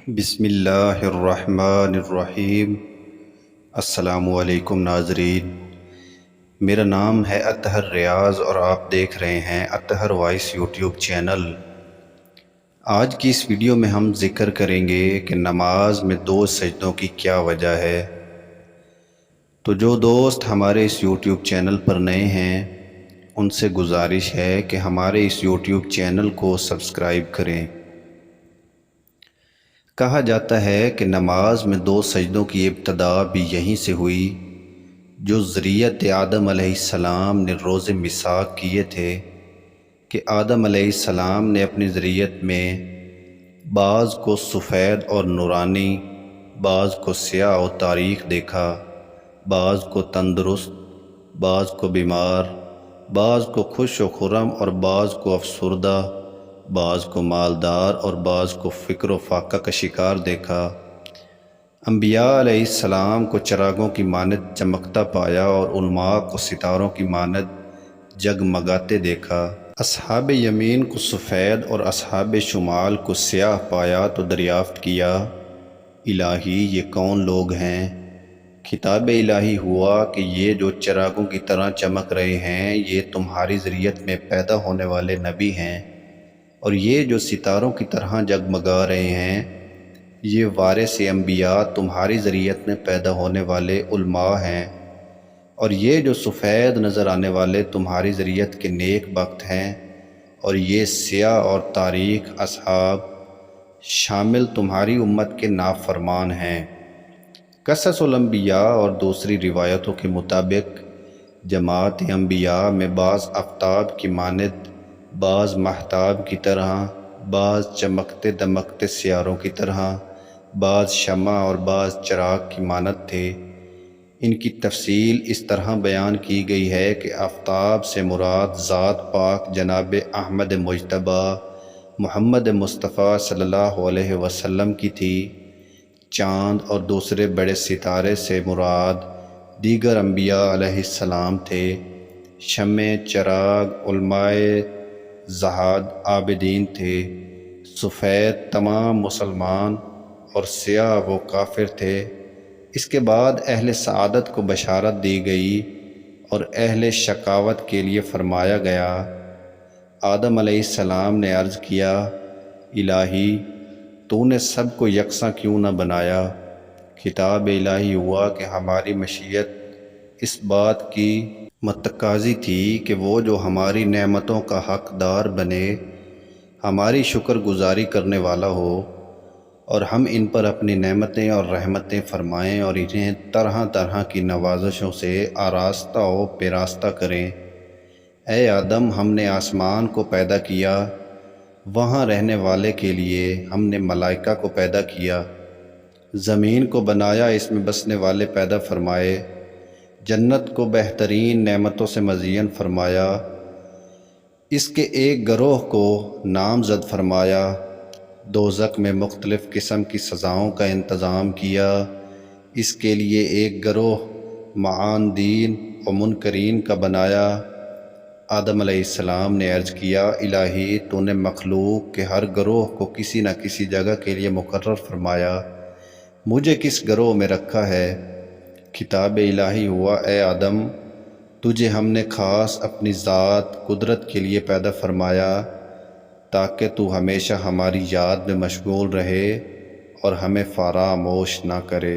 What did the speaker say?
بسم اللہ الرحمن الرحیم۔ السلام علیکم ناظرین، میرا نام ہے اطہر ریاض اور آپ دیکھ رہے ہیں اطہر وائس یوٹیوب چینل۔ آج کی اس ویڈیو میں ہم ذکر کریں گے کہ نماز میں 2 سجدوں کی کیا وجہ ہے۔ تو جو دوست ہمارے اس یوٹیوب چینل پر نئے ہیں ان سے گزارش ہے کہ ہمارے اس یوٹیوب چینل کو سبسکرائب کریں۔ کہا جاتا ہے کہ نماز میں 2 سجدوں کی ابتدا بھی یہیں سے ہوئی جو ذریت آدم علیہ السلام نے روز میثاق کیے تھے کہ آدم علیہ السلام نے اپنی ذریت میں بعض کو سفید اور نورانی، بعض کو سیاہ و تاریک دیکھا، بعض کو تندرست، بعض کو بیمار، بعض کو خوش و خرم اور بعض کو افسردہ، بعض کو مالدار اور بعض کو فکر و فاقہ کا شکار دیکھا۔ انبیاء علیہ السلام کو چراغوں کی مانند چمکتا پایا اور علماء کو ستاروں کی مانند جگمگاتے دیکھا۔ اصحاب یمین کو سفید اور اصحاب شمال کو سیاہ پایا تو دریافت کیا، الہی یہ کون لوگ ہیں؟ خطاب الہی ہوا کہ یہ جو چراغوں کی طرح چمک رہے ہیں یہ تمہاری ذریت میں پیدا ہونے والے نبی ہیں، اور یہ جو ستاروں کی طرح جگمگا رہے ہیں یہ وارث انبیاء تمہاری ذریت میں پیدا ہونے والے علماء ہیں، اور یہ جو سفید نظر آنے والے تمہاری ذریت کے نیک بخت ہیں، اور یہ سیاہ اور تاریک اصحاب شامل تمہاری امت کے نافرمان ہیں۔ قصص الانبیاء اور دوسری روایتوں کے مطابق جماعت انبیاء میں بعض آفتاب کی مانند، بعض مہتاب کی طرح، بعض چمکتے دمکتے سیاروں کی طرح، بعض شمع اور بعض چراغ کی مانند تھے۔ ان کی تفصیل اس طرح بیان کی گئی ہے کہ آفتاب سے مراد ذات پاک جناب احمد مجتبیٰ محمد مصطفیٰ صلی اللہ علیہ وسلم کی تھی۔ چاند اور دوسرے بڑے ستارے سے مراد دیگر انبیاء علیہ السلام تھے۔ شمع، چراغ علماء زہاد عابدین تھے۔ سفید تمام مسلمان اور سیاہ وہ کافر تھے۔ اس کے بعد اہل سعادت کو بشارت دی گئی اور اہل شقاوت کے لیے فرمایا گیا۔ آدم علیہ السلام نے عرض کیا، الہی تو نے سب کو یکساں کیوں نہ بنایا؟ خطاب الہی ہوا کہ ہماری مشیت اس بات کی متقاضی تھی کہ وہ جو ہماری نعمتوں کا حقدار بنے، ہماری شکر گزاری کرنے والا ہو، اور ہم ان پر اپنی نعمتیں اور رحمتیں فرمائیں اور انہیں طرح طرح کی نوازشوں سے آراستہ و پیراستہ کریں۔ اے آدم، ہم نے آسمان کو پیدا کیا، وہاں رہنے والے کے لیے ہم نے ملائکہ کو پیدا کیا، زمین کو بنایا، اس میں بسنے والے پیدا فرمائے، جنت کو بہترین نعمتوں سے مزین فرمایا، اس کے ایک گروہ کو نامزد فرمایا، دوزخ میں مختلف قسم کی سزاؤں کا انتظام کیا، اس کے لیے ایک گروہ معاندین و منکرین کا بنایا۔ آدم علیہ السلام نے عرض کیا، الہی تو نے مخلوق کے ہر گروہ کو کسی نہ کسی جگہ کے لیے مقرر فرمایا، مجھے کس گروہ میں رکھا ہے؟ خطاب الہی ہوا، اے آدم تجھے ہم نے خاص اپنی ذات قدرت کے لیے پیدا فرمایا تاکہ تو ہمیشہ ہماری یاد میں مشغول رہے اور ہمیں فراموش نہ کرے۔